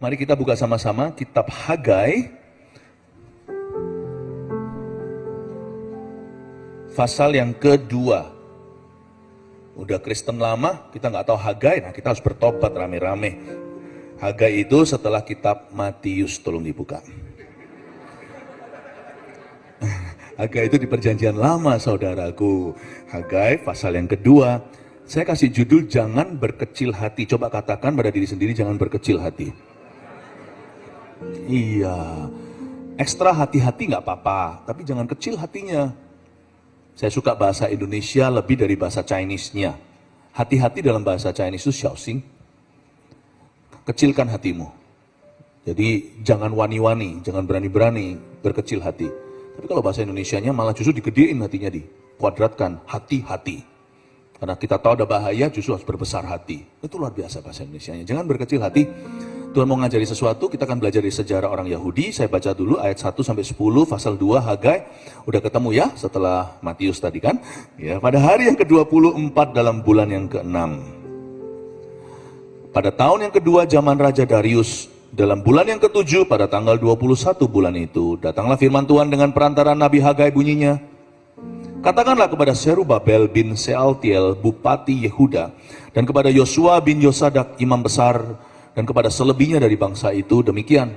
Mari kita buka sama-sama kitab Hagai, pasal yang kedua. Udah Kristen lama, kita nggak tahu Hagai, nah kita harus bertobat rame-rame. Hagai itu setelah kitab Matius, tolong dibuka. Hagai itu di perjanjian lama, saudaraku. Hagai pasal yang kedua. Saya kasih judul, jangan berkecil hati. Coba katakan pada diri sendiri, jangan berkecil hati. Iya, ekstra hati-hati nggak apa-apa, tapi jangan kecil hatinya. Saya suka bahasa Indonesia lebih dari bahasa Chinese-nya. Hati-hati dalam bahasa Chinese itu xiaoxing. Kecilkan hatimu. Jadi jangan wani-wani, jangan berani-berani berkecil hati. Tapi kalau bahasa Indonesianya malah justru digedein hatinya, dikuadratkan, hati-hati. Karena kita tahu ada bahaya, justru harus berbesar hati. Itu luar biasa bahasa Indonesianya. Jangan berkecil hati. Tuhan mau ngajari sesuatu, kita akan belajar dari sejarah orang Yahudi. Saya baca dulu ayat 1-10, pasal 2 Hagai. Udah ketemu ya setelah Matius tadi kan? Ya, pada hari yang ke-24 dalam bulan yang ke-6. Pada tahun yang kedua zaman Raja Darius, dalam bulan yang ke-7 pada tanggal 21 bulan itu, datanglah firman Tuhan dengan perantaraan Nabi Hagai bunyinya. Katakanlah kepada Serubabel bin Sealtiel, Bupati Yehuda, dan kepada Yosua bin Yosadak, Imam Besar, dan kepada selebihnya dari bangsa itu demikian.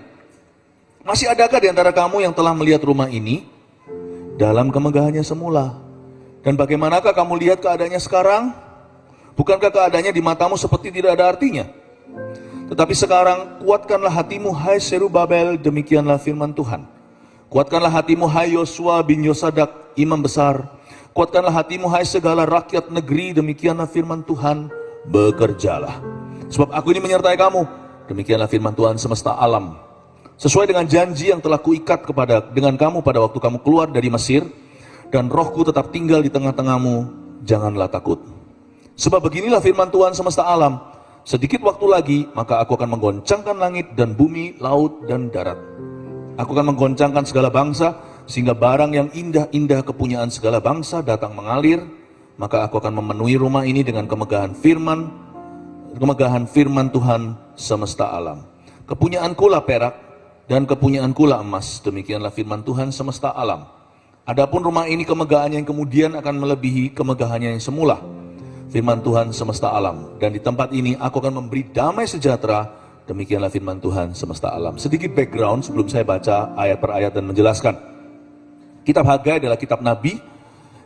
Masih adakah di antara kamu yang telah melihat rumah ini dalam kemegahannya semula? Dan bagaimanakah kamu lihat keadaannya sekarang? Bukankah keadaannya di matamu seperti tidak ada artinya? Tetapi sekarang kuatkanlah hatimu, hai Serubabel, demikianlah firman Tuhan. Kuatkanlah hatimu, hai Yosua bin Yosadak, imam besar. Kuatkanlah hatimu, hai segala rakyat negeri, demikianlah firman Tuhan. Bekerjalah, sebab aku ini menyertai kamu. Demikianlah firman Tuhan semesta alam. Sesuai dengan janji yang telah kuikat dengan kamu pada waktu kamu keluar dari Mesir, dan rohku tetap tinggal di tengah-tengahmu, janganlah takut. Sebab beginilah firman Tuhan semesta alam, sedikit waktu lagi, maka aku akan menggoncangkan langit dan bumi, laut dan darat. Aku akan menggoncangkan segala bangsa, sehingga barang yang indah-indah kepunyaan segala bangsa datang mengalir. Maka aku akan memenuhi rumah ini dengan kemegahan firman Tuhan semesta alam. Kepunyaanku lah perak, dan kepunyaanku lah emas, demikianlah firman Tuhan semesta alam. Adapun rumah ini kemegahannya yang kemudian akan melebihi kemegahannya yang semula. Firman Tuhan semesta alam. Dan di tempat ini aku akan memberi damai sejahtera. Demikianlah firman Tuhan semesta alam. Sedikit background sebelum saya baca ayat per ayat dan menjelaskan. Kitab Hagai adalah kitab Nabi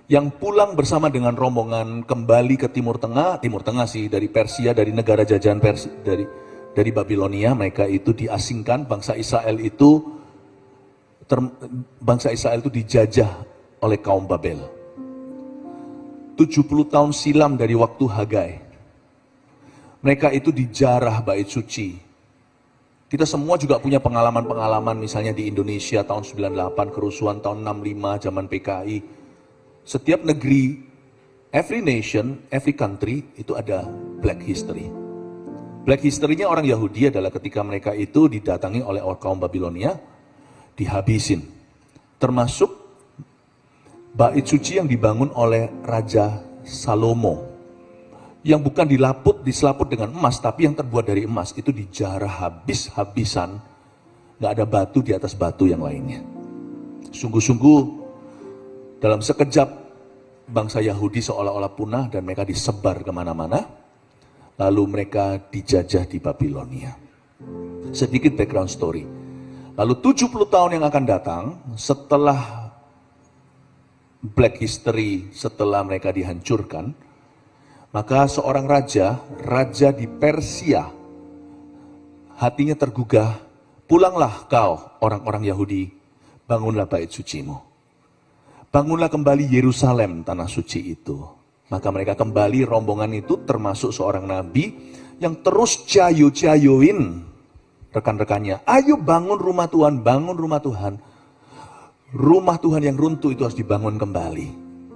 yang pulang bersama dengan rombongan kembali ke Timur Tengah sih, dari Persia, dari negara jajahan Persia, dari Babilonia. Mereka itu diasingkan, bangsa Israel itu dijajah oleh kaum Babel. 70 tahun silam dari waktu Hagai. Mereka itu dijarah bait suci. Kita semua juga punya pengalaman-pengalaman, misalnya di Indonesia tahun 98, kerusuhan tahun 65, zaman PKI. Setiap negeri, every nation, every country, itu ada black history. Black history-nya orang Yahudi adalah ketika mereka itu didatangi oleh kaum Babilonia, dihabisin. Termasuk bait suci yang dibangun oleh Raja Salomo, yang bukan diselaput dengan emas, tapi yang terbuat dari emas, itu dijarah habis-habisan. Gak ada batu di atas batu yang lainnya. Sungguh-sungguh dalam sekejap bangsa Yahudi seolah-olah punah dan mereka disebar kemana-mana. Lalu mereka dijajah di Babilonia. Sedikit background story. Lalu 70 tahun yang akan datang setelah black history, setelah mereka dihancurkan, maka seorang raja di Persia, hatinya tergugah. Pulanglah kau orang-orang Yahudi, bangunlah bait sucimu. Bangunlah kembali Yerusalem, tanah suci itu. Maka mereka kembali, rombongan itu termasuk seorang nabi yang terus cayo-cayoin rekan-rekannya. Ayo bangun rumah Tuhan, bangun rumah Tuhan. Rumah Tuhan yang runtuh itu harus dibangun kembali.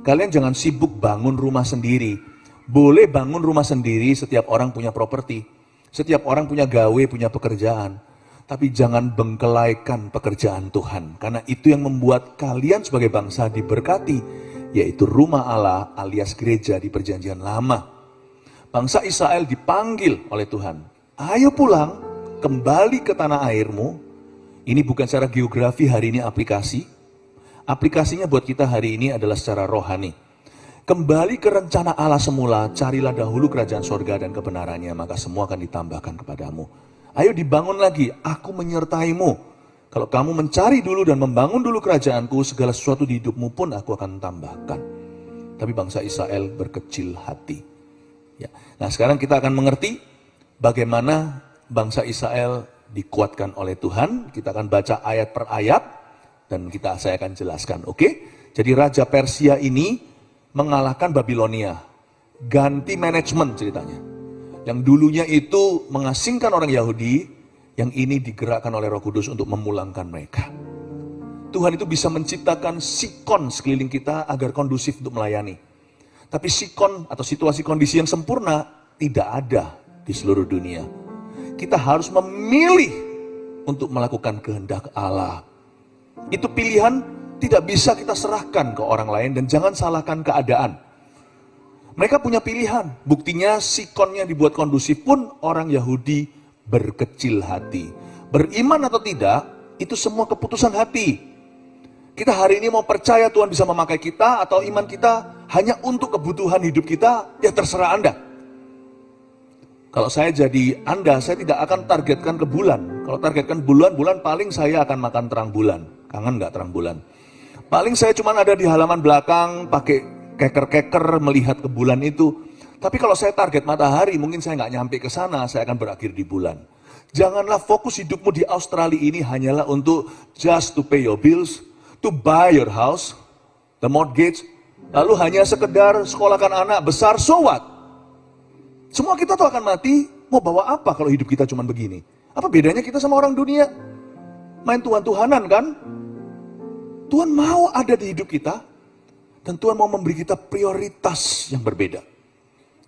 Kalian jangan sibuk bangun rumah sendiri. Boleh bangun rumah sendiri, setiap orang punya properti. Setiap orang punya gawe, punya pekerjaan. Tapi jangan bengkelaikan pekerjaan Tuhan. Karena itu yang membuat kalian sebagai bangsa diberkati. Yaitu rumah Allah alias gereja di perjanjian lama. Bangsa Israel dipanggil oleh Tuhan. Ayo pulang, kembali ke tanah airmu. Ini bukan secara geografi hari ini aplikasi. Aplikasinya buat kita hari ini adalah secara rohani. Kembali ke rencana Allah semula, carilah dahulu kerajaan sorga dan kebenarannya, maka semua akan ditambahkan kepadamu. Ayo dibangun lagi, aku menyertaimu. Kalau kamu mencari dulu dan membangun dulu kerajaanku, segala sesuatu di hidupmu pun aku akan tambahkan. Tapi bangsa Israel berkecil hati. Ya. Nah sekarang kita akan mengerti bagaimana bangsa Israel dikuatkan oleh Tuhan. Kita akan baca ayat per ayat dan saya akan jelaskan. Oke? Jadi Raja Persia ini mengalahkan Babilonia, ganti manajemen ceritanya. Yang dulunya itu mengasingkan orang Yahudi, yang ini digerakkan oleh Roh Kudus untuk memulangkan mereka. Tuhan itu bisa menciptakan sikon sekeliling kita agar kondusif untuk melayani. Tapi sikon atau situasi kondisi yang sempurna tidak ada di seluruh dunia. Kita harus memilih untuk melakukan kehendak Allah. Itu pilihan tidak bisa kita serahkan ke orang lain dan jangan salahkan keadaan. Mereka punya pilihan. Buktinya sikonnya dibuat kondusif pun orang Yahudi berkecil hati. Beriman atau tidak, itu semua keputusan hati. Kita hari ini mau percaya Tuhan bisa memakai kita atau iman kita hanya untuk kebutuhan hidup kita, ya terserah Anda. Kalau saya jadi Anda, saya tidak akan targetkan ke bulan. Kalau targetkan bulan paling saya akan makan terang bulan. Kangen nggak terang bulan? Paling saya cuma ada di halaman belakang, pakai keker-keker melihat ke bulan itu. Tapi kalau saya target matahari, mungkin saya nggak nyampe ke sana, saya akan berakhir di bulan. Janganlah fokus hidupmu di Australia ini hanyalah untuk just to pay your bills, to buy your house, the mortgage, lalu hanya sekedar sekolahkan anak besar, so what? Semua kita tuh akan mati, mau bawa apa kalau hidup kita cuma begini? Apa bedanya kita sama orang dunia? Main Tuhan-Tuhanan kan? Tuhan mau ada di hidup kita, dan Tuhan mau memberi kita prioritas yang berbeda.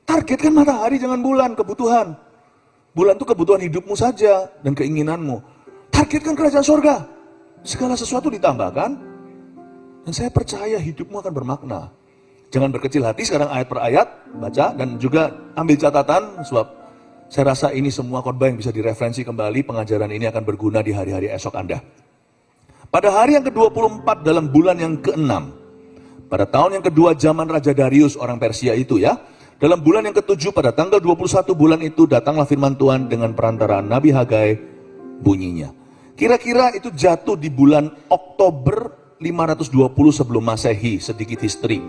Targetkan matahari, jangan bulan, kebutuhan. Bulan itu kebutuhan hidupmu saja, dan keinginanmu. Targetkan kerajaan sorga. Segala sesuatu ditambahkan, dan saya percaya hidupmu akan bermakna. Jangan berkecil hati, sekarang ayat per ayat, baca, dan juga ambil catatan, sebab saya rasa ini semua khotbah yang bisa direferensi kembali, pengajaran ini akan berguna di hari-hari esok Anda. Pada hari yang ke-24 dalam bulan yang ke-6, pada tahun yang kedua zaman Raja Darius orang Persia itu ya, dalam bulan yang ke-7 pada tanggal 21 bulan itu datanglah firman Tuhan dengan perantaraan Nabi Hagai bunyinya. Kira-kira itu jatuh di bulan Oktober 520 sebelum Masehi, sedikit history.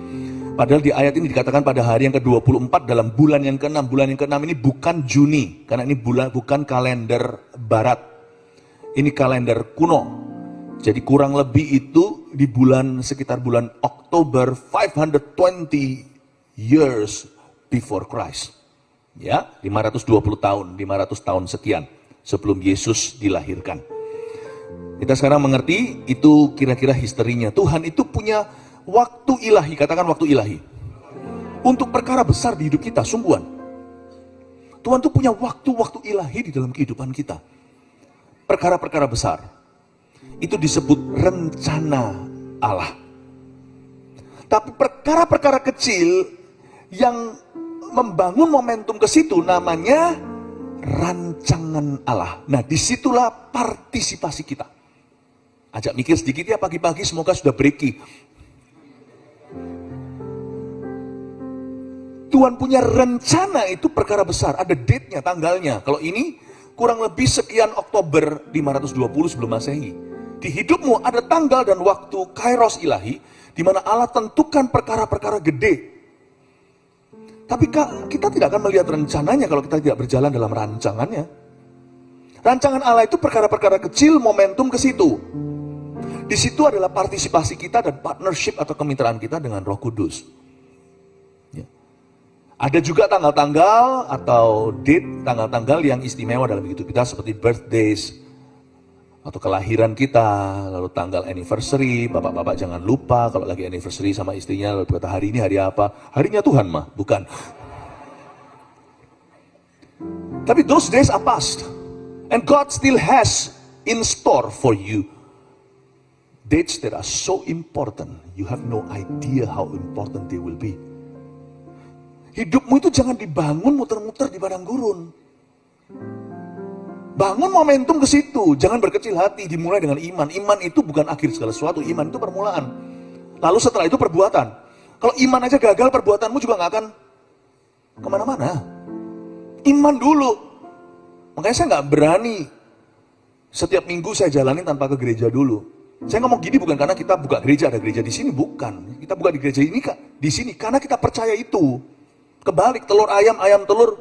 Padahal di ayat ini dikatakan pada hari yang ke-24 dalam bulan yang ke-6. Bulan yang ke-6 ini bukan Juni, karena ini bukan kalender barat. Ini kalender kuno. Jadi kurang lebih itu di sekitar bulan Oktober 520 years before Christ. Ya, 520 tahun, 500 tahun sekian sebelum Yesus dilahirkan. Kita sekarang mengerti itu kira-kira historinya. Tuhan itu punya waktu ilahi, katakan waktu ilahi. Untuk perkara besar di hidup kita, sungguhan. Tuhan itu punya waktu-waktu ilahi di dalam kehidupan kita. Perkara-perkara besar. Itu disebut rencana Allah. Tapi perkara-perkara kecil yang membangun momentum ke situ namanya rancangan Allah. Nah, disitulah partisipasi kita. Ajak mikir sedikit ya pagi-pagi, semoga sudah breaky. Tuhan punya rencana itu perkara besar, ada date-nya, tanggalnya. Kalau ini kurang lebih sekian Oktober 520 sebelum Masehi. Di hidupmu ada tanggal dan waktu kairos ilahi, di mana Allah tentukan perkara-perkara gede. Tapi kita tidak akan melihat rencananya kalau kita tidak berjalan dalam rancangannya. Rancangan Allah itu perkara-perkara kecil, momentum ke situ. Di situ adalah partisipasi kita dan partnership atau kemitraan kita dengan Roh Kudus. Ya. Ada juga tanggal-tanggal atau date, tanggal-tanggal yang istimewa dalam hidup kita seperti birthdays, atau kelahiran kita, lalu tanggal anniversary. Bapak-bapak jangan lupa kalau lagi anniversary sama istrinya, lalu berkata hari ini hari apa? Harinya Tuhan mah, bukan. Tapi those days are past. And God still has in store for you dates that are so important. You have no idea how important they will be. Hidupmu itu jangan dibangun muter-muter di padang gurun. Bangun momentum ke situ, jangan berkecil hati, dimulai dengan iman. Iman itu bukan akhir segala sesuatu, iman itu permulaan. Lalu setelah itu perbuatan. Kalau iman aja gagal, perbuatanmu juga gak akan kemana-mana. Iman dulu. Makanya saya gak berani setiap minggu saya jalani tanpa ke gereja dulu. Saya ngomong gini bukan karena kita buka gereja, ada gereja di sini, bukan. Kita buka di gereja ini di sini karena kita percaya itu. Kebalik, telur ayam, ayam telur.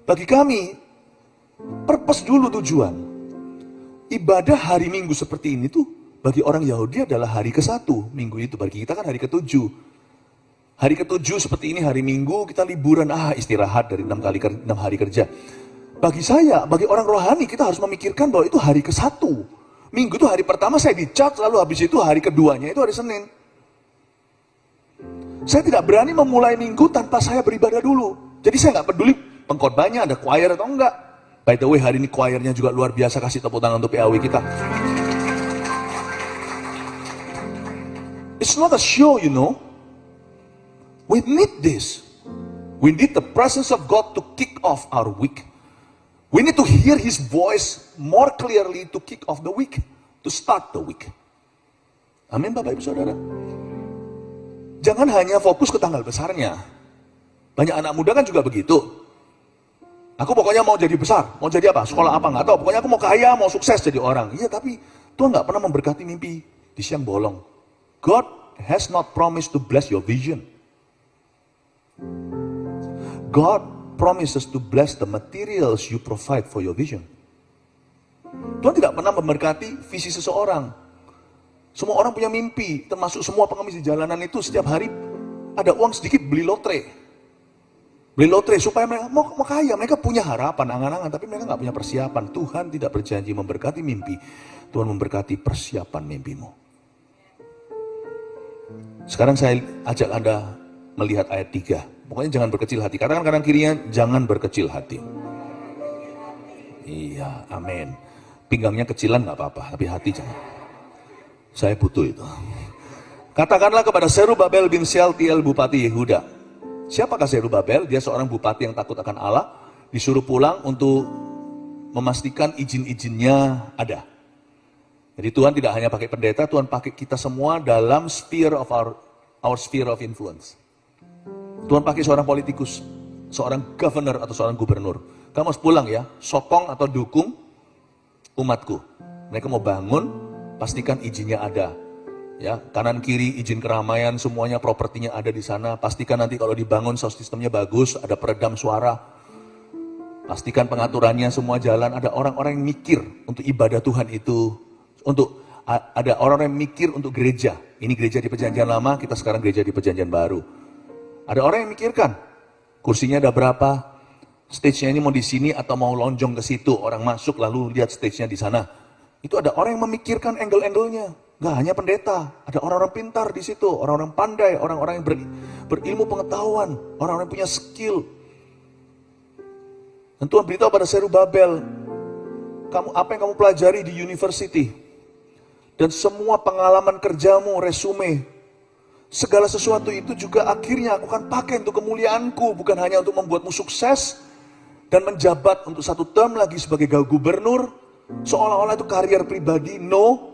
Bagi kami, purpose dulu tujuan. Ibadah hari Minggu seperti ini tuh bagi orang Yahudi adalah hari ke-1 minggu itu. Bagi kita kan hari ke-7. Hari ke-7 seperti ini hari Minggu kita liburan, istirahat dari 6 hari kerja. Bagi saya, bagi orang rohani kita harus memikirkan bahwa itu hari ke-1. Minggu itu hari pertama saya dicat, lalu habis itu hari keduanya itu hari Senin. Saya tidak berani memulai minggu tanpa saya beribadah dulu. Jadi saya nggak peduli pengkhotbahnya ada choir atau enggak. By the way, hari ini choirnya juga luar biasa, kasih tepuk tangan untuk PAW kita. It's not a show, you know. We need this. We need the presence of God to kick off our week. We need to hear His voice more clearly to kick off the week, to start the week. Amin Bapak Ibu Saudara. Jangan hanya fokus ke tanggal besarnya. Banyak anak muda kan juga begitu. Aku pokoknya mau jadi besar, mau jadi apa, sekolah apa nggak tahu. Pokoknya aku mau kaya, mau sukses jadi orang. Iya, tapi Tuhan nggak pernah memberkati mimpi di siang bolong. God has not promised to bless your vision. God promises to bless the materials you provide for your vision. Tuhan tidak pernah memberkati visi seseorang. Semua orang punya mimpi, termasuk semua pengemis di jalanan itu setiap hari ada uang sedikit beli lotre. Beli lotre supaya mereka mau kaya, mereka punya harapan, angan-angan, tapi mereka nggak punya persiapan. Tuhan tidak berjanji memberkati mimpi, Tuhan memberkati persiapan mimpimu. Sekarang saya ajak Anda melihat ayat 3. Pokoknya jangan berkecil hati. Katakan kanan kirinya, jangan berkecil hati. Iya, amin. Pinggangnya kecilan nggak apa-apa, tapi hati jangan. Saya butuh itu. Katakanlah kepada Zerubabel bin Shealtiel Bupati Yehuda. Siapakah Zerubabel? Dia seorang bupati yang takut akan Allah. Disuruh pulang untuk memastikan izin-izinnya ada. Jadi Tuhan tidak hanya pakai pendeta, Tuhan pakai kita semua dalam sphere of our sphere of influence. Tuhan pakai seorang politikus, seorang governor atau seorang gubernur. Kamu harus pulang ya, sokong atau dukung umatku. Mereka mau bangun, pastikan izinnya ada. Ya, kanan kiri izin keramaian semuanya, propertinya ada di sana. Pastikan nanti kalau dibangun sound sistemnya bagus, ada peredam suara. Pastikan pengaturannya semua jalan. Ada orang-orang yang mikir untuk ibadah Tuhan itu, ada orang yang mikir untuk gereja. Ini gereja di Perjanjian Lama, kita sekarang gereja di Perjanjian Baru. Ada orang yang mikirkan kursinya ada berapa, stage-nya ini mau di sini atau mau lonjong ke situ. Orang masuk lalu lihat stage-nya di sana. Itu ada orang yang memikirkan angle-angle-nya. Gak hanya pendeta, ada orang-orang pintar di situ, orang-orang pandai, orang-orang yang berilmu pengetahuan, orang-orang yang punya skill. Dan Tuhan beritahu pada Zerubabel, apa yang kamu pelajari di university, dan semua pengalaman kerjamu, resume, segala sesuatu itu juga akhirnya aku akan pakai untuk kemuliaanku, bukan hanya untuk membuatmu sukses dan menjabat untuk 1 term lagi sebagai gubernur, seolah-olah itu karier pribadi. No.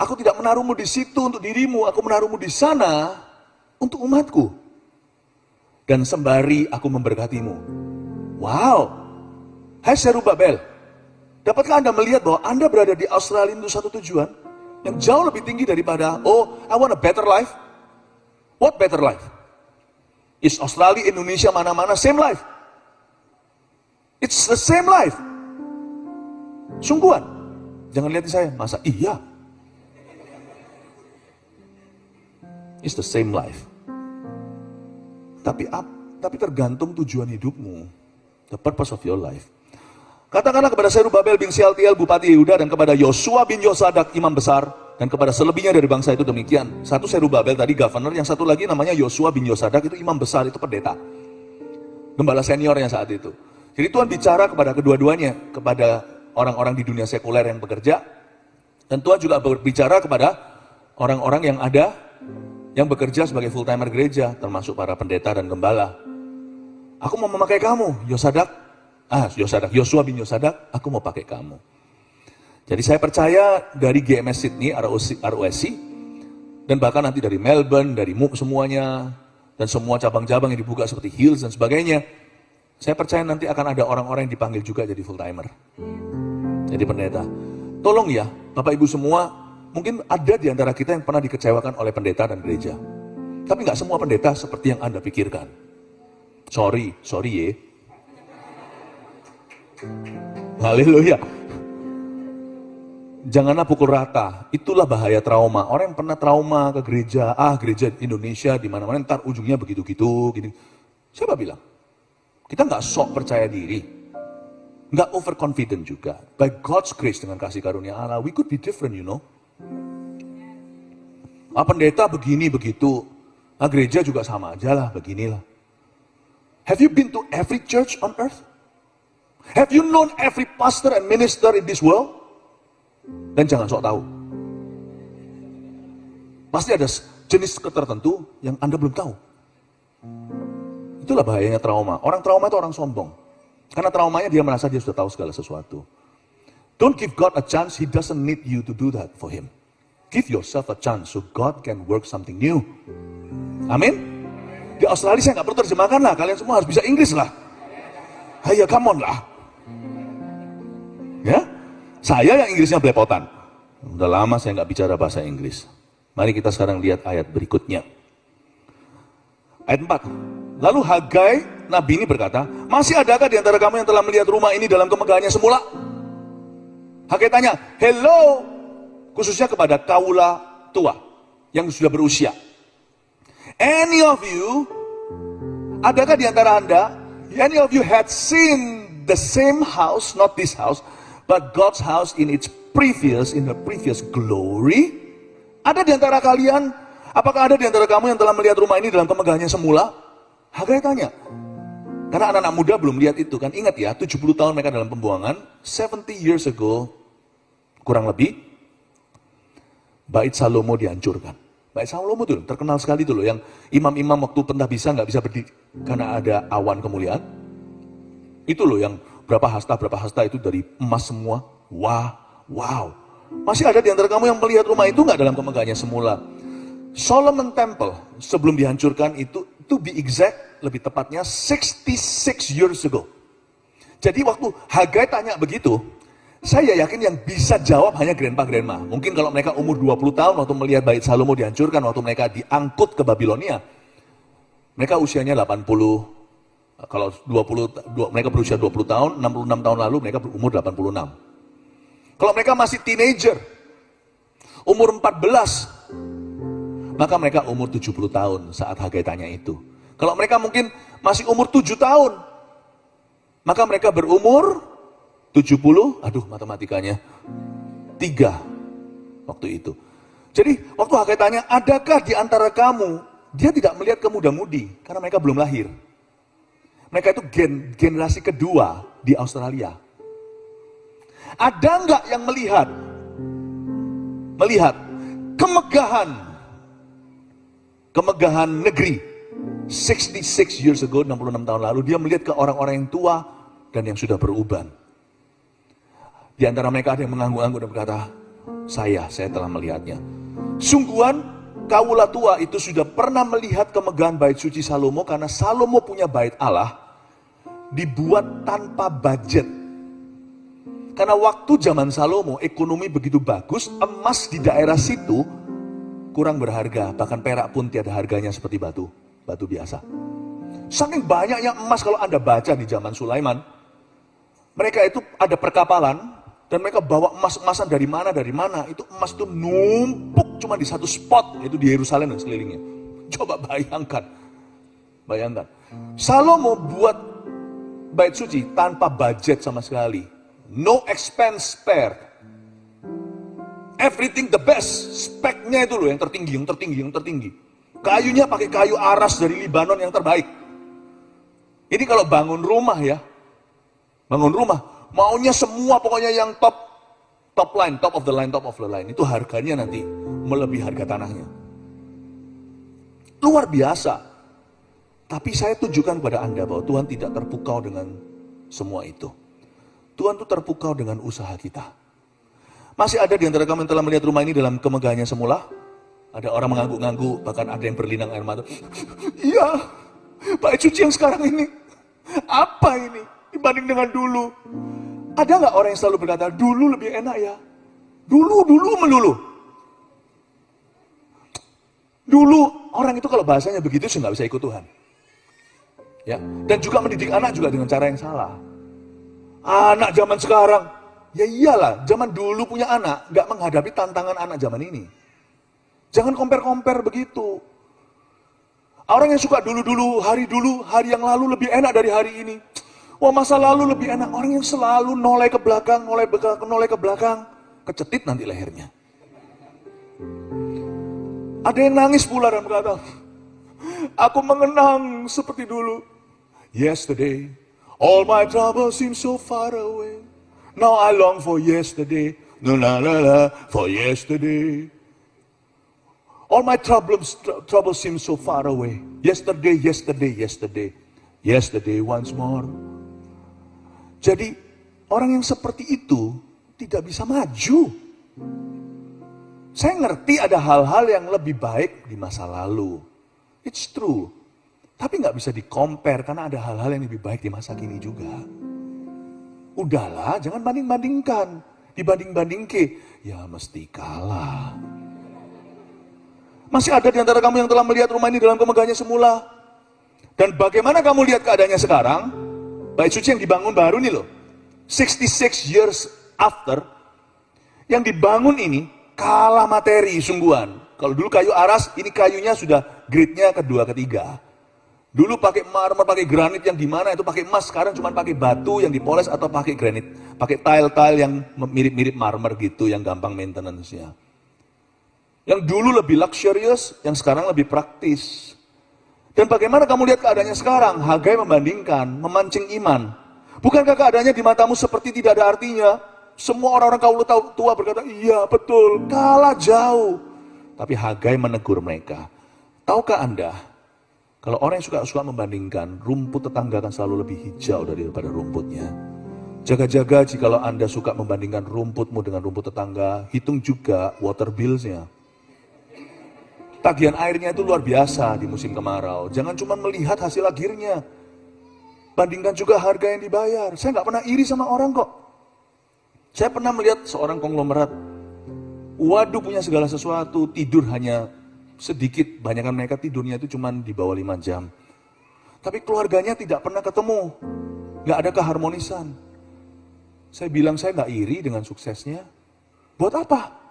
Aku tidak menaruhmu di situ untuk dirimu, aku menaruhmu di sana untuk umatku. Dan sembari aku memberkatimu. Wow. Hai Zerubabel, dapatkah Anda melihat bahwa Anda berada di Australia untuk satu tujuan yang jauh lebih tinggi daripada, I want a better life. What better life? Is Australia, Indonesia, mana-mana same life? It's the same life. Sungguhan. Jangan lihat saya, masa iya? It's the same life. Tapi tergantung tujuan hidupmu. The purpose of your life. Katakanlah kepada Zerubabel bin Shealtiel Bupati Yehuda dan kepada Yosua bin Yosadak Imam Besar dan kepada selebihnya dari bangsa itu demikian. Satu Zerubabel tadi governor, yang satu lagi namanya Yosua bin Yosadak itu Imam Besar, itu pendeta. Gembala seniornya saat itu. Jadi Tuhan bicara kepada kedua-duanya, kepada orang-orang di dunia sekuler yang bekerja, dan Tuhan juga berbicara kepada orang-orang yang ada yang bekerja sebagai full-timer gereja, termasuk para pendeta dan gembala. Aku mau memakai kamu, Yosadak. Yosua bin Yosadak, aku mau pakai kamu. Jadi saya percaya dari GMS Sydney, ROSC, dan bahkan nanti dari Melbourne, dari MUP semuanya, dan semua cabang-cabang yang dibuka seperti Hills dan sebagainya, saya percaya nanti akan ada orang-orang yang dipanggil juga jadi full timer. Jadi pendeta. Tolong ya, Bapak Ibu semua, mungkin ada di antara kita yang pernah dikecewakan oleh pendeta dan gereja. Tapi nggak semua pendeta seperti yang Anda pikirkan. Sorry ye. Haleluya. Janganlah pukul rata, itulah bahaya trauma. Orang yang pernah trauma ke gereja, gereja Indonesia di mana-mana ntar ujungnya begitu-gitu, gini. Siapa bilang? Kita nggak sok percaya diri, nggak overconfident juga. By God's grace dengan kasih karunia Allah, we could be different, you know. Pendeta begini begitu, gereja juga sama aja lah, beginilah. Have you been to every church on earth? Have you known every pastor and minister in this world? Dan jangan sok tahu. Pasti ada jenis tertentu yang Anda belum tahu. Itulah bahayanya trauma. Orang trauma itu orang sombong. Karena traumanya dia merasa dia sudah tahu segala sesuatu. Don't give God a chance, He doesn't need you to do that for Him. Give yourself a chance so God can work something new. Amin. Di Australia saya nggak perlu terjemahkan lah, kalian semua harus bisa Inggris lah. Ayo, come on lah. Ya, saya yang Inggrisnya belepotan. Udah lama saya nggak bicara bahasa Inggris. Mari kita sekarang lihat ayat berikutnya. Ayat 4. Lalu Hagai, Nabi ini berkata, masih adakah di antara kamu yang telah melihat rumah ini dalam kemegahannya semula? Hagai tanya, hello, khususnya kepada kaula tua, yang sudah berusia. Any of you, adakah di antara anda, any of you had seen the same house, not this house, but God's house in the previous glory? Ada di antara kalian, apakah ada di antara kamu yang telah melihat rumah ini dalam kemegahannya semula? Hagai tanya, karena anak-anak muda belum lihat itu kan. Ingat ya, 70 tahun mereka dalam pembuangan, 70 years ago, kurang lebih, Bait Salomo dihancurkan. Bait Salomo tuh terkenal sekali tuh loh, yang imam-imam waktu pentahbisan nggak bisa berdiri karena ada awan kemuliaan. Itu loh yang berapa hasta itu dari emas semua. Wow. Masih ada di antara kamu yang melihat rumah itu nggak dalam kemegahannya semula? Solomon Temple sebelum dihancurkan itu, to be exact, lebih tepatnya 66 years ago. Jadi waktu Hagai tanya begitu, saya yakin yang bisa jawab hanya grandpa. Mungkin kalau mereka umur 20 tahun waktu melihat Bait Salomo dihancurkan, waktu mereka diangkut ke Babilonia, mereka usianya 80. Kalau mereka berusia 20 tahun, 66 tahun lalu mereka berumur 86. Kalau mereka masih teenager, umur 14, maka mereka umur 70 tahun saat Hagai tanya itu. Kalau mereka mungkin masih umur 7 tahun, maka mereka berumur 70, matematikanya, 3 waktu itu. Jadi waktu Hagai tanya, adakah di antara kamu, dia tidak melihat ke muda-mudi, karena mereka belum lahir. Mereka itu generasi kedua di Australia. Ada enggak yang melihat kemegahan negeri 66 years ago, 66 tahun lalu, dia melihat ke orang-orang yang tua dan yang sudah beruban. Di antara mereka ada yang mengangguk-angguk dan berkata, saya telah melihatnya. Sungguhan kaula tua itu sudah pernah melihat kemegahan bait suci Salomo, karena Salomo punya bait Allah dibuat tanpa budget. Karena waktu zaman Salomo ekonomi begitu bagus, emas di daerah situ kurang berharga, bahkan perak pun tiada harganya seperti batu biasa. Saking banyaknya emas, kalau Anda baca di zaman Sulaiman, mereka itu ada perkapalan dan mereka bawa emas-emasan dari mana, itu emas itu numpuk cuma di satu spot, yaitu di Yerusalem dan sekelilingnya. Coba bayangkan. Salomo buat bait suci tanpa budget sama sekali. No expense spared. Everything the best. Speknya itu loh yang tertinggi. Kayunya pakai kayu aras dari Libanon yang terbaik. Ini kalau bangun rumah ya. Maunya semua pokoknya yang top of the line. Itu harganya nanti melebihi harga tanahnya. Luar biasa. Tapi saya tunjukkan kepada Anda bahwa Tuhan tidak terpukau dengan semua itu. Tuhan tuh terpukau dengan usaha kita. Masih ada di antara kamu yang telah melihat rumah ini dalam kemegahannya semula? Ada orang mengangguk-ngangguk, bahkan ada yang berlinang air mata. Iya, bait suci yang sekarang ini, apa ini dibanding dengan dulu? Ada nggak orang yang selalu berkata, dulu lebih enak ya? Dulu melulu. Dulu orang itu kalau bahasanya begitu sih nggak bisa ikut Tuhan. Ya, dan juga mendidik anak juga dengan cara yang salah. Anak zaman sekarang, ya iyalah, zaman dulu punya anak nggak menghadapi tantangan anak zaman ini. Jangan compare begitu. Orang yang suka dulu, hari yang lalu lebih enak dari hari ini. Wah, masa lalu lebih enak. Orang yang selalu noleh ke belakang, kecetit nanti lehernya. Ada yang nangis pula dan berkata, aku mengenang seperti dulu. Yesterday, all my troubles seem so far away. Now I long for yesterday. For yesterday. All my troubles seem so far away. Yesterday. Yesterday once more. Jadi, orang yang seperti itu tidak bisa maju. Saya ngerti ada hal-hal yang lebih baik di masa lalu. It's true. Tapi nggak bisa di-compare karena ada hal-hal yang lebih baik di masa kini juga. Udahlah, jangan banding-bandingkan. Dibanding-bandingke, ya mesti kalah. Masih ada di antara kamu yang telah melihat rumah ini dalam kemegahannya semula. Dan bagaimana kamu lihat keadaannya sekarang? Bait suci yang dibangun baru nih loh. 66 years after. Yang dibangun ini kalah materi sungguhan. Kalau dulu kayu aras, ini kayunya sudah grade-nya kedua, ketiga. Dulu pakai marmer, pakai granit yang dimana itu pakai emas. Sekarang cuma pakai batu yang dipoles atau pakai granit. Pakai tile-tile yang mirip-mirip marmer gitu, yang gampang maintenance-nya. Yang dulu lebih luxurious, yang sekarang lebih praktis. Dan bagaimana kamu lihat keadaannya sekarang? Hagai membandingkan, memancing iman. Bukankah keadaannya di matamu seperti tidak ada artinya? Semua orang-orang kaum tua berkata, iya betul, kalah jauh. Tapi Hagai menegur mereka. Tahukah Anda, kalau orang yang suka membandingkan, rumput tetangga akan selalu lebih hijau daripada rumputnya. Jaga-jaga jikalau Anda suka membandingkan rumputmu dengan rumput tetangga, hitung juga water bills-nya. Tagihan airnya itu luar biasa di musim kemarau. Jangan cuma melihat hasil akhirnya. Bandingkan juga harga yang dibayar. Saya nggak pernah iri sama orang kok. Saya pernah melihat seorang konglomerat. Waduh, punya segala sesuatu, tidur hanya sedikit. Banyakan mereka tidurnya itu cuma di bawah 5 jam. Tapi keluarganya tidak pernah ketemu. Nggak ada keharmonisan. Saya bilang saya nggak iri dengan suksesnya. Buat apa?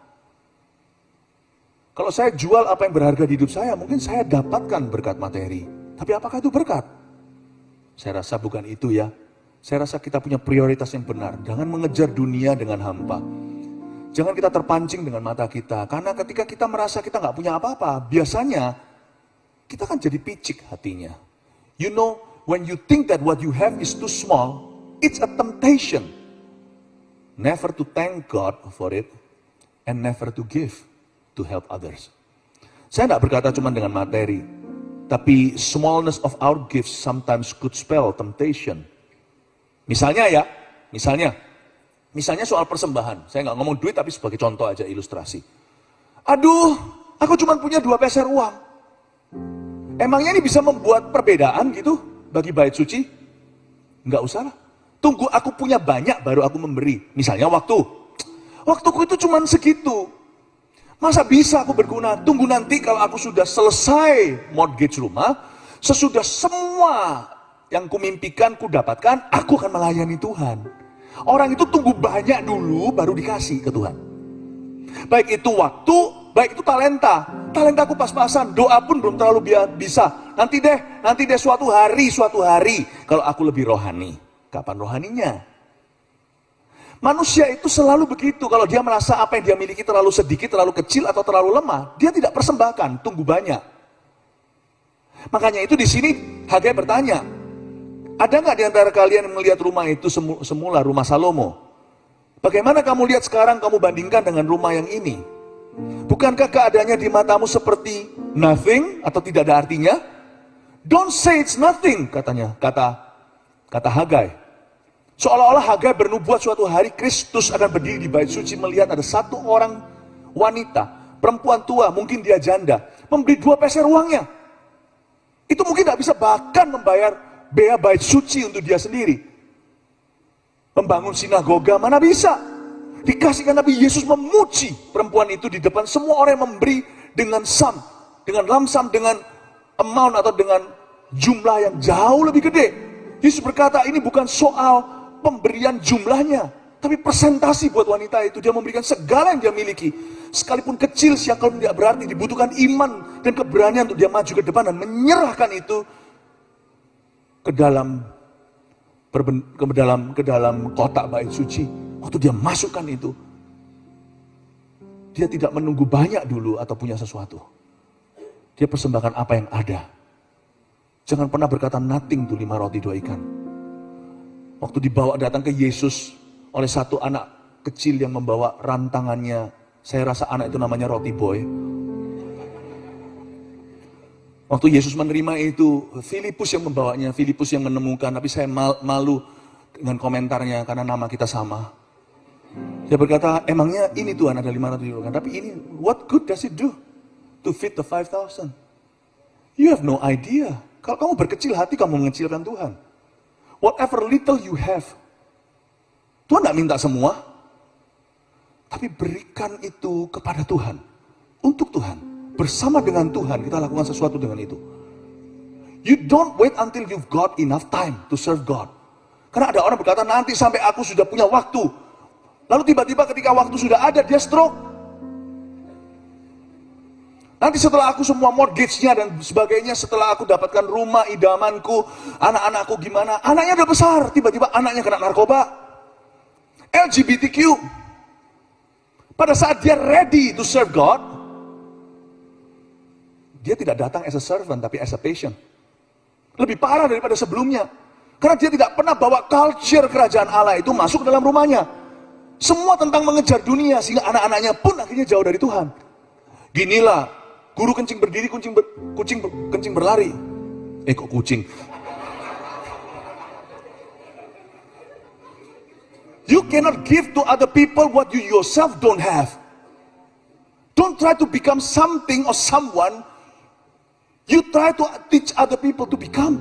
Kalau saya jual apa yang berharga di hidup saya, mungkin saya dapatkan berkat materi. Tapi apakah itu berkat? Saya rasa bukan itu ya. Saya rasa kita punya prioritas yang benar. Jangan mengejar dunia dengan hampa. Jangan kita terpancing dengan mata kita. Karena ketika kita merasa kita nggak punya apa-apa, biasanya kita kan jadi picik hatinya. You know, when you think that what you have is too small, it's a temptation. Never to thank God for it, and never to give to help others. Saya tidak berkata cuma dengan materi, tapi smallness of our gifts sometimes could spell temptation. Misalnya soal persembahan. Saya nggak ngomong duit, tapi sebagai contoh aja ilustrasi. Aduh, aku cuma punya 2 peser uang. Emangnya ini bisa membuat perbedaan gitu bagi bait suci? Nggak usah lah. Tunggu aku punya banyak baru aku memberi. Misalnya waktuku itu cuma segitu. Masa bisa aku berguna? Tunggu nanti kalau aku sudah selesai mortgage rumah, sesudah semua yang kumimpikan, kudapatkan, aku akan melayani Tuhan. Orang itu tunggu banyak dulu, baru dikasih ke Tuhan. Baik itu waktu, baik itu talenta. Talentaku pas-pasan, doa pun belum terlalu bisa. Nanti deh suatu hari, kalau aku lebih rohani. Kapan rohaninya? Manusia itu selalu begitu, kalau dia merasa apa yang dia miliki terlalu sedikit, terlalu kecil, atau terlalu lemah, dia tidak persembahkan, tunggu banyak. Makanya itu di sini Hagai bertanya, ada nggak di antara kalian yang melihat rumah itu semula, rumah Salomo? Bagaimana kamu lihat sekarang, kamu bandingkan dengan rumah yang ini? Bukankah keadaannya di matamu seperti nothing, atau tidak ada artinya? Don't say it's nothing, katanya, kata Hagai. Seolah-olah Hagai bernubuat suatu hari Kristus akan berdiri di bait suci melihat ada satu orang wanita, perempuan tua, mungkin dia janda, memberi 2 peser uangnya. Itu mungkin tidak bisa bahkan membayar bea bait suci untuk dia sendiri. Membangun sinagoga, mana bisa. Dikasihkan, tapi Yesus memuji perempuan itu di depan semua orang yang memberi dengan dengan lamsam, dengan amount atau dengan jumlah yang jauh lebih gede. Yesus berkata ini bukan soal pemberian jumlahnya, tapi presentasi buat wanita itu. Dia memberikan segala yang dia miliki, sekalipun kecil siakalpun tidak berarti. Dibutuhkan iman dan keberanian untuk dia maju ke depan dan menyerahkan itu ke dalam kotak bait suci. Waktu dia masukkan itu, dia tidak menunggu banyak dulu atau punya sesuatu. Dia persembahkan apa yang ada. Jangan pernah berkata nothing to 5 roti 2 ikan. Waktu dibawa datang ke Yesus oleh satu anak kecil yang membawa rantangannya, saya rasa anak itu namanya Roti Boy. Waktu Yesus menerima itu, Filipus yang membawanya, Filipus yang menemukan, tapi saya malu dengan komentarnya karena nama kita sama. Dia berkata, emangnya ini Tuhan ada 500 euro kan? Tapi ini, what good does it do to feed the 5,000? You have no idea. Kalau kamu berkecil hati, kamu mengecilkan Tuhan. Whatever little you have, Tuhan tidak minta semua, tapi berikan itu kepada Tuhan, untuk Tuhan, bersama dengan Tuhan kita lakukan sesuatu dengan itu. You don't wait until you've got enough time to serve God. Karena ada orang berkata nanti sampai aku sudah punya waktu, lalu tiba-tiba ketika waktu sudah ada dia stroke. Nanti setelah aku semua mortgage-nya dan sebagainya, setelah aku dapatkan rumah idamanku, anak-anakku gimana, anaknya udah besar, tiba-tiba anaknya kena narkoba, LGBTQ. Pada saat dia ready to serve God, dia tidak datang as a servant, tapi as a patient. Lebih parah daripada sebelumnya. Karena dia tidak pernah bawa culture kerajaan Allah itu masuk ke dalam rumahnya. Semua tentang mengejar dunia, sehingga anak-anaknya pun akhirnya jauh dari Tuhan. Ginilah, guru kencing berdiri, kucing kencing berlari. Kok kucing? You cannot give to other people what you yourself don't have. Don't try to become something or someone. You try to teach other people to become.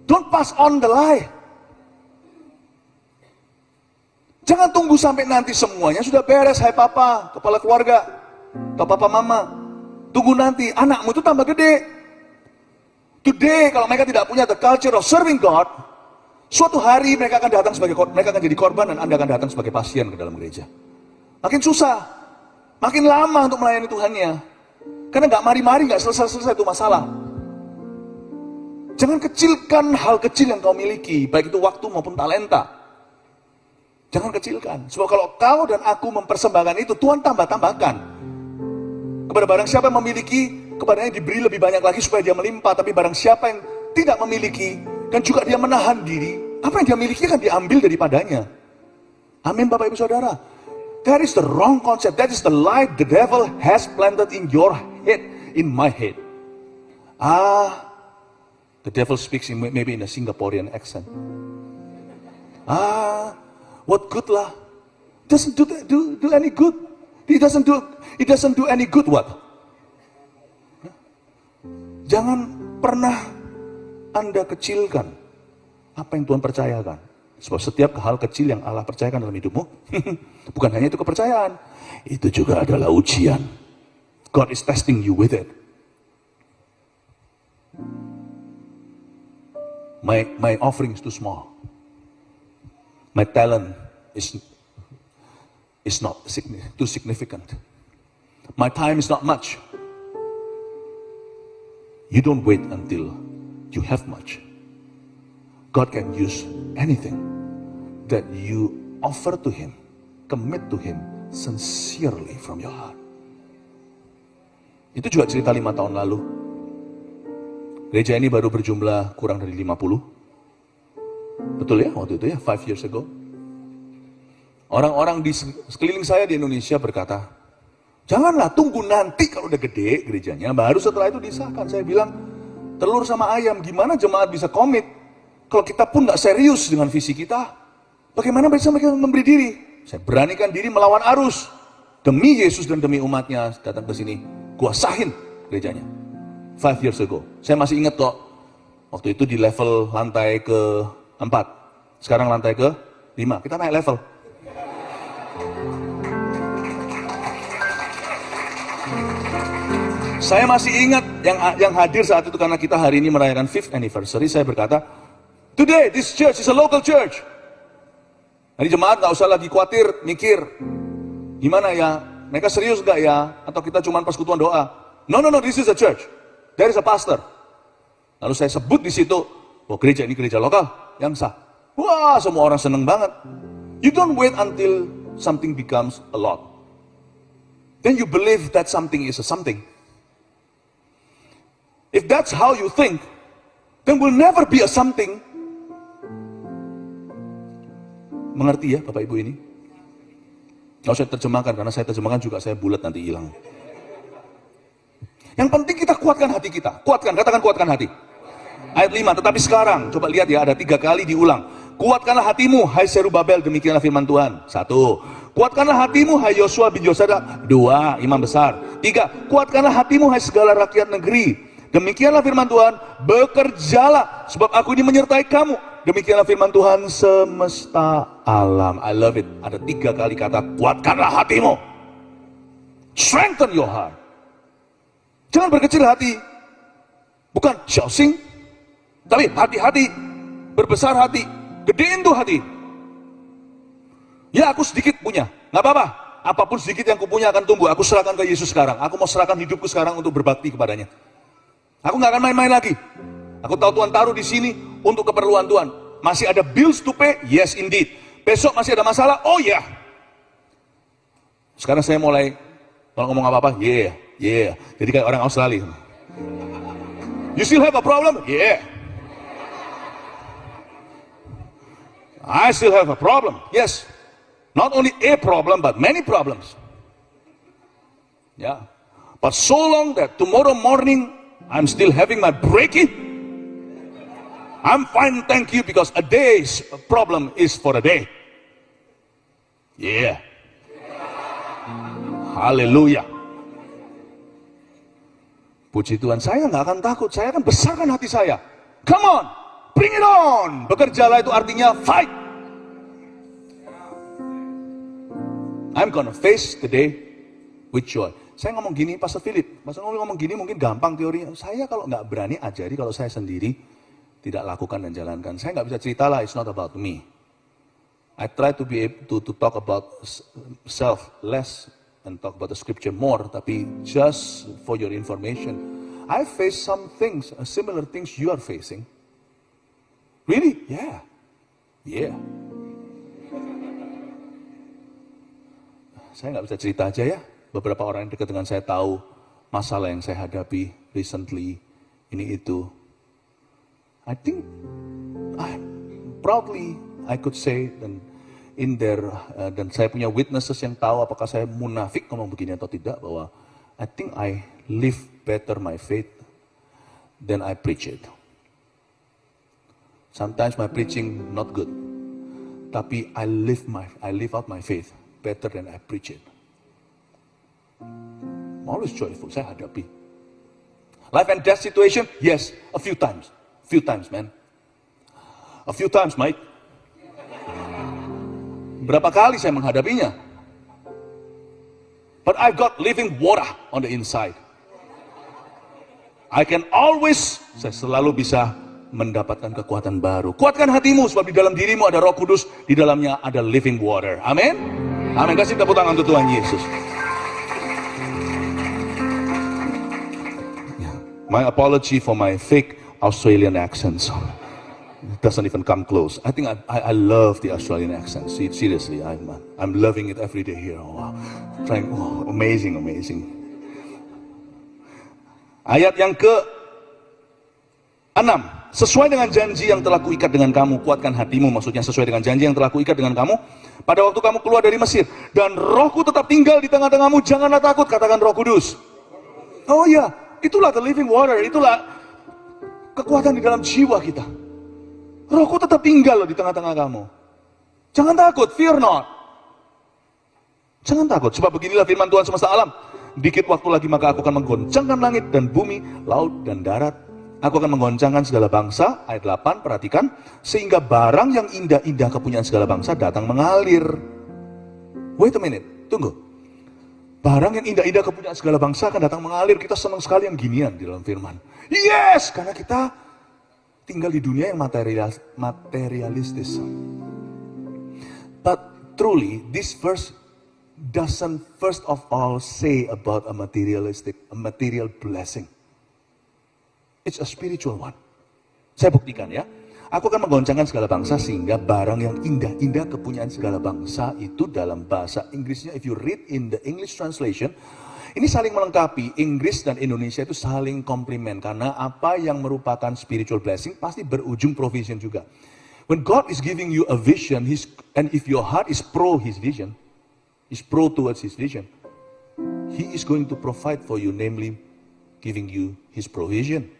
Don't pass on the lie. Jangan tunggu sampai nanti semuanya sudah beres. Hai papa, kepala keluarga, atau papa mama, tunggu nanti anakmu itu tambah gede. Today kalau mereka tidak punya the culture of serving God, suatu hari mereka akan jadi korban dan Anda akan datang sebagai pasien ke dalam gereja. Makin susah, makin lama untuk melayani Tuhannya. Karena nggak mari-mari, nggak selesai-selesai itu masalah. Jangan kecilkan hal kecil yang kau miliki, baik itu waktu maupun talenta. Jangan kecilkan. Sebab kalau kau dan aku mempersembahkan itu, Tuhan tambah-tambahkan. Kepada barang siapa yang memiliki, kepadanya diberi lebih banyak lagi supaya dia melimpah. Tapi barang siapa yang tidak memiliki, dan juga dia menahan diri, apa yang dia miliki akan diambil daripadanya. Amin Bapak Ibu Saudara. That is the wrong concept. That is the lie the devil has planted in your head, in my head. The devil speaks maybe in a Singaporean accent. What good lah? Doesn't do any good. It doesn't do any good. What? Jangan pernah Anda kecilkan apa yang Tuhan percayakan. Sebab setiap hal kecil yang Allah percayakan dalam hidupmu, bukan hanya itu kepercayaan, itu juga adalah ujian. God is testing you with it. My offering is too small. My talent is not too significant. My time is not much. You don't wait until you have much. God can use anything that you offer to Him, commit to Him sincerely from your heart. Itu juga cerita 5 tahun lalu. Gereja ini baru berjumlah kurang dari 50. Betul ya, waktu itu ya, 5 years ago. Orang-orang di sekeliling saya di Indonesia berkata, janganlah tunggu nanti kalau udah gede gerejanya, baru setelah itu disahkan. Saya bilang, telur sama ayam, gimana jemaat bisa komit Kalau kita pun nggak serius dengan visi kita, bagaimana bisa mereka memberi diri? Saya beranikan diri melawan arus. Demi Yesus dan demi umatnya datang ke sini. Kuasahin gerejanya. 5 years ago. Saya masih ingat kok. Waktu itu di level lantai ke-4. Sekarang lantai ke-5. Kita naik level. Saya masih ingat yang hadir saat itu karena kita hari ini merayakan 5th anniversary. Saya berkata, today this church is a local church. Jadi jemaat gak usah lagi khawatir, mikir. Gimana ya? Mereka serius gak ya? Atau kita cuma persekutuan doa? No, this is a church. There is a pastor. Lalu saya sebut di situ, oh gereja ini gereja lokal yang sah. Wah, semua orang seneng banget. You don't wait until something becomes a lot. Then you believe that something is a something. If that's how you think, then will never be a something. Mengerti ya Bapak Ibu ini? Nggak usah terjemahkan, karena saya terjemahkan juga saya bulat nanti hilang. Yang penting kita kuatkan hati kita. Kuatkan, katakan kuatkan hati. Ayat 5, tetapi sekarang, coba lihat ya, ada 3 kali diulang. Kuatkanlah hatimu, hai Zerubabel, demikianlah firman Tuhan. 1. Kuatkanlah hatimu, hai Yosua bin Yosadak. 2. Imam besar. 3. Kuatkanlah hatimu, hai segala rakyat negeri. Demikianlah firman Tuhan, bekerjalah, sebab aku ini menyertai kamu. Demikianlah firman Tuhan semesta alam. I love it. Ada 3 kali kata, kuatkanlah hatimu. Strengthen your heart. Jangan berkecil hati. Bukan shousing, tapi hati-hati, berbesar hati, gedein tuh hati. Ya aku sedikit punya, gak apa-apa. Apapun sedikit yang kupunya akan tumbuh. Aku serahkan ke Yesus sekarang. Aku mau serahkan hidupku sekarang untuk berbakti kepadanya. Aku gak akan main-main lagi. Aku tahu Tuhan taruh di sini untuk keperluan Tuhan. Masih ada bills to pay? Yes indeed. Besok masih ada masalah? Oh ya. Yeah. Sekarang saya mulai, kalau ngomong apa-apa, yeah. Jadi kayak orang Australia. You still have a problem? Yeah. I still have a problem. Yes. Not only a problem, but many problems. Yeah. But so long that tomorrow morning, I'm still having my breaking. I'm fine, thank you, because a day's problem is for a day. Yeah. Hallelujah. Puji Tuhan, saya nggak akan takut, saya akan besarkan hati saya. Come on, bring it on. Bekerjalah itu artinya fight. I'm gonna face the day with joy. Saya ngomong gini, Pastor Philip, Pastor ngomong gini mungkin gampang teorinya. Saya kalau nggak berani ajari, kalau saya sendiri tidak lakukan dan jalankan. Saya nggak bisa cerita lah, it's not about me. I try to be able to talk about self less and talk about the scripture more, tapi just for your information, I face some things, similar things you are facing. Really? Yeah. Saya nggak bisa cerita aja ya. Beberapa orang yang dekat dengan saya tahu masalah yang saya hadapi recently, ini itu. I think, proudly I could say, dan saya punya witnesses yang tahu apakah saya munafik ngomong begini atau tidak, bahwa I think I live better my faith than I preach it. Sometimes my preaching not good, tapi I live out my faith better than I preach it. I'm always joyful, saya hadapi. Life and death situation, yes, a few times, man. A few times, Mike. Berapa kali saya menghadapinya. But I've got living water on the inside. I can always, saya selalu bisa mendapatkan kekuatan baru. Kuatkan hatimu, sebab di dalam dirimu ada Roh Kudus, di dalamnya ada living water. Amin. Amin. Kasih tepuk tangan untuk Tuhan Yesus. My apology for my fake Australian accent. It doesn't even come close. I think I love the Australian accent. Seriously, I'm loving it every day here. Oh, wow. Amazing. Ayat yang ke-6. Sesuai dengan janji yang telah kuikat dengan kamu, kuatkan hatimu, maksudnya sesuai dengan janji yang telah kuikat dengan kamu pada waktu kamu keluar dari Mesir, dan Rohku tetap tinggal di tengah-tengahmu. Janganlah takut, katakan Roh Kudus. Oh ya, itulah the living water, itulah kekuatan di dalam jiwa kita. Rohku tetap tinggal loh di tengah-tengah kamu. Jangan takut, fear not. Jangan takut, sebab beginilah firman Tuhan semesta alam. Dikit waktu lagi maka aku akan menggoncangkan langit dan bumi, laut dan darat. Aku akan menggoncangkan segala bangsa, ayat 8, perhatikan. Sehingga barang yang indah-indah kepunyaan segala bangsa datang mengalir. Wait a minute, tunggu. Barang yang indah-indah kepunyaan segala bangsa akan datang mengalir. Kita senang sekali yang ginian di dalam firman. Yes, karena kita tinggal di dunia yang materialistis. But truly, this verse doesn't first of all say about a material blessing. It's a spiritual one. Saya buktikan ya. Aku akan menggoncangkan segala bangsa sehingga barang yang indah-indah kepunyaan segala bangsa itu dalam bahasa Inggrisnya, if you read in the English translation, ini saling melengkapi. Inggris dan Indonesia itu saling komplement karena apa yang merupakan spiritual blessing pasti berujung provision juga. When God is giving you a vision, and if your heart is pro His vision, is pro towards His vision, He is going to provide for you, namely giving you His provision.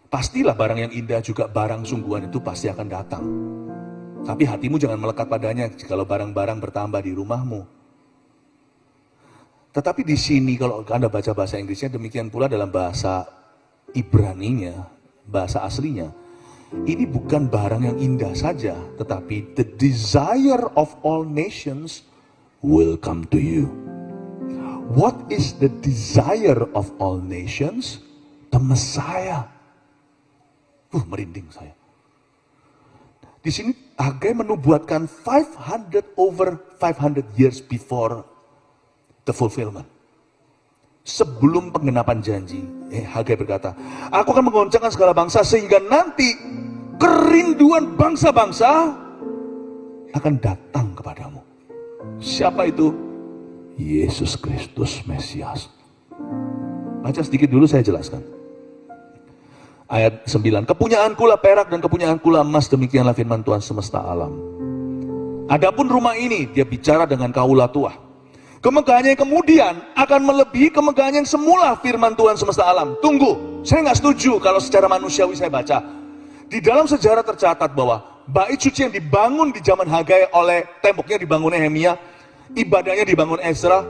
Pastilah barang yang indah juga barang sungguhan itu pasti akan datang. Tapi hatimu jangan melekat padanya kalau barang-barang bertambah di rumahmu. Tetapi di sini kalau Anda baca bahasa Inggrisnya, demikian pula dalam bahasa Ibraninya, bahasa aslinya, ini bukan barang yang indah saja, tetapi the desire of all nations will come to you. What is the desire of all nations? The Messiah. Merinding saya. Di sini Hagai menubuatkan 500 years before the fulfillment. Sebelum penggenapan janji, Hagai berkata, aku akan menggoncangkan segala bangsa sehingga nanti kerinduan bangsa-bangsa akan datang kepadamu. Siapa itu? Yesus Kristus Mesias. Baca sedikit dulu, saya jelaskan. Ayat 9, kepunyaanku lah perak dan kepunyaanku lah emas, demikianlah firman Tuhan semesta alam. Adapun rumah ini, dia bicara dengan kaula tua. Kemegahannya kemudian akan melebihi kemegahan yang semula, firman Tuhan semesta alam. Tunggu, saya nggak setuju kalau secara manusiawi saya baca. Di dalam sejarah tercatat bahwa bait suci yang dibangun di zaman Hagai oleh temboknya dibangun Nehemia, ibadahnya dibangun Ezra,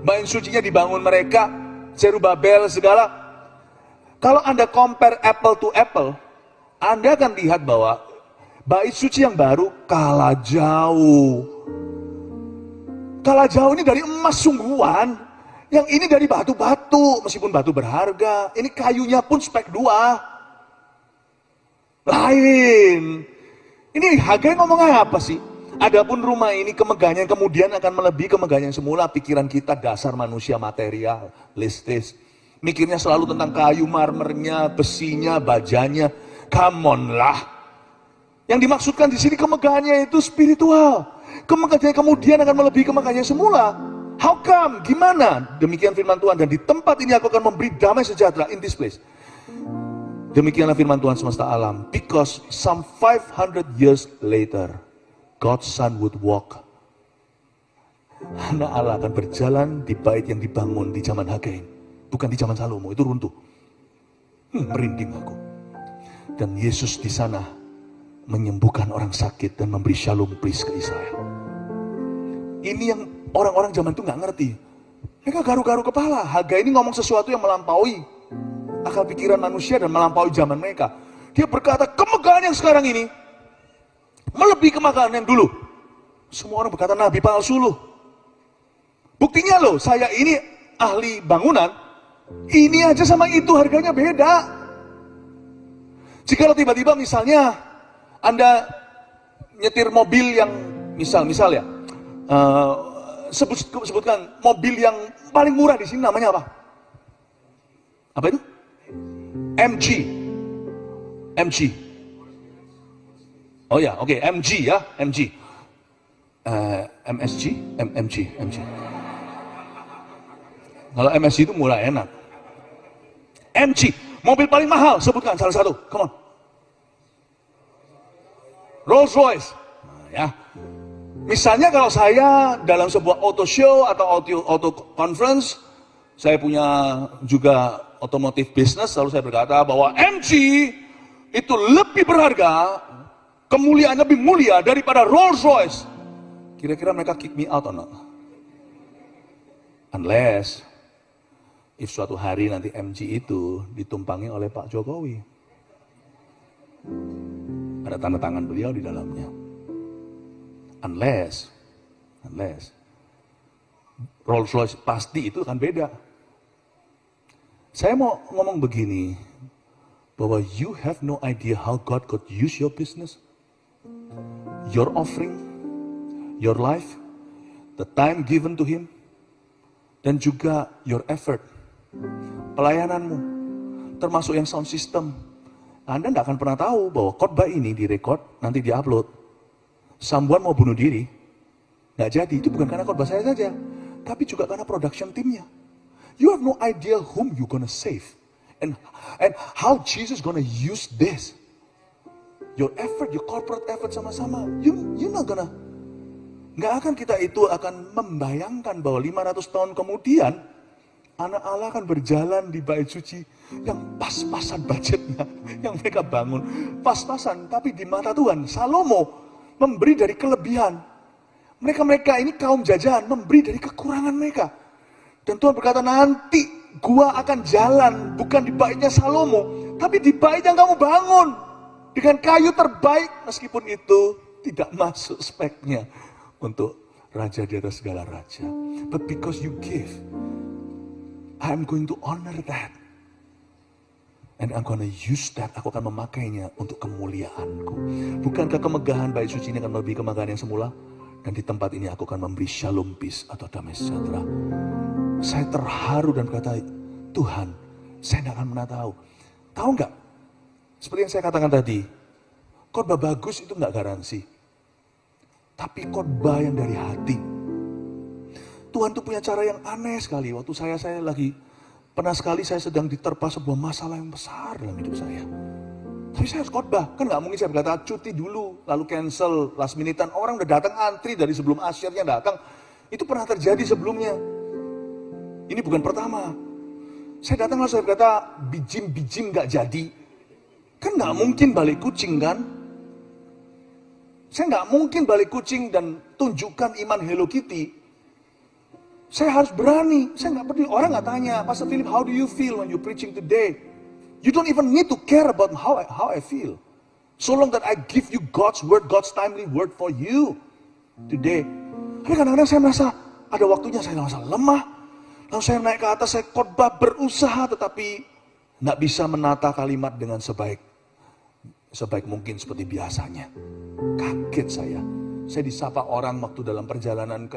bait sucinya dibangun mereka, Zerubabel segala. Kalau Anda compare apple to apple, Anda akan lihat bahwa bait suci yang baru kalah jauh. Kalah jauh ini dari emas sungguhan. Yang ini dari batu-batu, meskipun batu berharga. Ini kayunya pun spek 2. Lain. Ini Hagai ngomong apa sih? Adapun rumah ini kemegahannya kemudian akan melebihi kemegahan yang semula. Pikiran kita dasar manusia material, listis. Mikirnya selalu tentang kayu, marmernya, besinya, bajanya. Come on lah. Yang dimaksudkan di sini kemegahannya itu spiritual. Kemegahannya kemudian akan melebihi kemegahannya semula. How come? Gimana? Demikian firman Tuhan. Dan di tempat ini aku akan memberi damai sejahtera in this place. Demikianlah firman Tuhan semesta alam. Because some 500 years later, God's Son would walk. Anak Allah akan berjalan di bait yang dibangun di zaman Hagai. Bukan di zaman Salomo, itu runtuh. Merinding aku. Dan Yesus di sana menyembuhkan orang sakit dan memberi shalom peace ke Israel. Ini yang orang-orang zaman itu nggak ngerti. Mereka garu-garu kepala. Hagai ini ngomong sesuatu yang melampaui akal pikiran manusia dan melampaui zaman mereka. Dia berkata, kemegahan yang sekarang ini melebihi kemegahan yang dulu. Semua orang berkata, nabi palsu loh. Buktinya loh, saya ini ahli bangunan. Ini aja sama itu harganya beda. Jika tiba-tiba misalnya Anda nyetir mobil yang misal ya, sebutkan mobil yang paling murah di sini namanya apa? Apa itu? MG. Oh ya, oke, MG ya, MG. MSG. Kalau MSG itu murah enak. MG, mobil paling mahal, sebutkan salah satu, come on. Rolls Royce. Nah, ya. Misalnya kalau saya dalam sebuah auto show atau auto conference, saya punya juga otomotif business, lalu saya berkata bahwa MG itu lebih berharga, kemuliaan lebih mulia daripada Rolls Royce, kira-kira mereka kick me out or not? Unless if suatu hari nanti MG itu ditumpangi oleh Pak Jokowi, ada tanda tangan beliau di dalamnya. Unless Rolls Royce pasti itu akan beda. Saya mau ngomong begini, bahwa you have no idea how God could use your business, your offering, your life, the time given to Him, dan juga your effort, pelayananmu, termasuk yang sound system. Anda tidak akan pernah tahu bahwa khotbah ini direkod, nanti diupload. Someone mau bunuh diri, nggak jadi. Itu bukan karena khotbah saya saja, tapi juga karena production timnya. You have no idea whom you gonna save. And how Jesus gonna use this. Your effort, your corporate effort sama-sama. You not gonna. Nggak akan kita itu akan membayangkan bahwa 500 tahun kemudian anak Allah akan berjalan di bait suci yang pas-pasan budgetnya, yang mereka bangun pas-pasan. Tapi di mata Tuhan, Salomo memberi dari kelebihan. Mereka ini kaum jajahan memberi dari kekurangan mereka. Dan Tuhan berkata, nanti gua akan jalan bukan di baitnya Salomo, tapi di bait yang kamu bangun dengan kayu terbaik, meskipun itu tidak masuk speknya untuk raja di atas segala raja. But because you give, I'm going to honor that. And I'm gonna use that, aku akan memakainya untuk kemuliaanku. Bukankah kemegahan bait suci ini akan melebihi kemegahan yang semula? Dan di tempat ini aku akan memberi shalom peace atau damai sejahtera. Saya terharu dan berkata, Tuhan, saya tidak akan pernah tahu. Tahu nggak? Seperti yang saya katakan tadi, khotbah bagus itu nggak garansi. Tapi khotbah yang dari hati. Tuhan tuh punya cara yang aneh sekali. Waktu saya lagi, pernah sekali saya sedang diterpa sebuah masalah yang besar dalam hidup saya. Tapi saya harus khotbah. Kan nggak mungkin saya berkata cuti dulu, lalu cancel, last minutean. Orang udah datang antri dari sebelum asyirnya datang. Itu pernah terjadi sebelumnya. Ini bukan pertama. Saya datang lalu saya berkata, bijim gak jadi. Kan gak mungkin balik kucing kan? Saya gak mungkin balik kucing dan tunjukkan iman Hello Kitty. Saya harus berani. Saya gak peduli. Orang gak tanya, Pastor Philip, how do you feel when you preaching today? You don't even need to care about how I feel. So long that I give you God's word, God's timely word for you today. Tapi kadang-kadang saya merasa, ada waktunya saya merasa lemah. Lalu saya naik ke atas, saya khotbah berusaha, tetapi nggak bisa menata kalimat dengan sebaik mungkin seperti biasanya. Kaget saya. Saya disapa orang waktu dalam perjalanan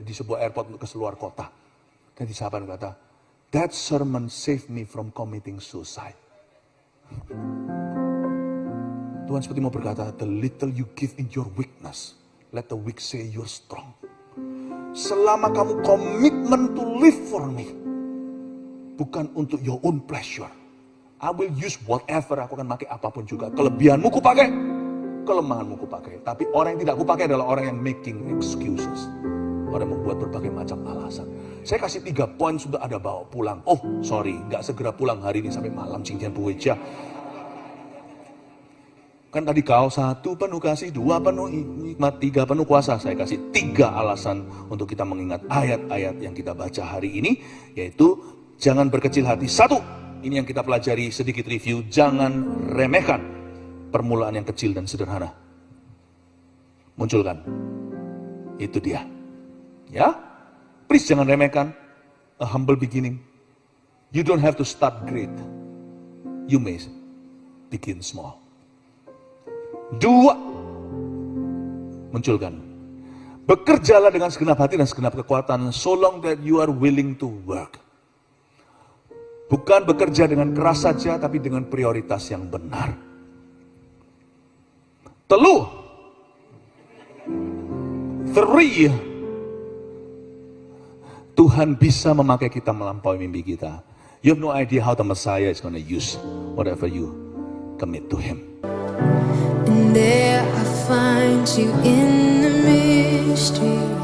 di sebuah airport ke luar kota. Dan disapa dan kata, that sermon saved me from committing suicide. Tuhan seperti mau berkata, the little you give in your weakness, let the weak say you're strong. Selama kamu komitmen to live for me, bukan untuk your own pleasure, I will use whatever, aku akan pakai apapun juga. Kelebihanmu ku pakai, kelemahanmu ku pakai. Tapi orang yang tidak ku pakai adalah orang yang making excuses. Orang yang membuat berbagai macam alasan. Saya kasih 3 poin sudah ada bawa pulang. Oh sorry, gak segera pulang hari ini sampai malam Cingtian Buweja. Kan tadi kau 1 penuh kasih, 2 penuh hikmat, 3 penuh kuasa. Saya kasih 3 alasan untuk kita mengingat ayat-ayat yang kita baca hari ini. Yaitu jangan berkecil hati. 1, ini yang kita pelajari sedikit review. Jangan remehkan permulaan yang kecil dan sederhana. Munculkan. Itu dia. Ya, please jangan remehkan. A humble beginning. You don't have to start great. You may begin small. 2, munculkan. Bekerjalah dengan segenap hati dan segenap kekuatan, so long that you are willing to work. Bukan bekerja dengan keras saja, tapi dengan prioritas yang benar. 3, Tuhan bisa memakai kita melampaui mimpi kita. You have no idea how the Messiah is going to use whatever you commit to Him. And there I find you in the mystery.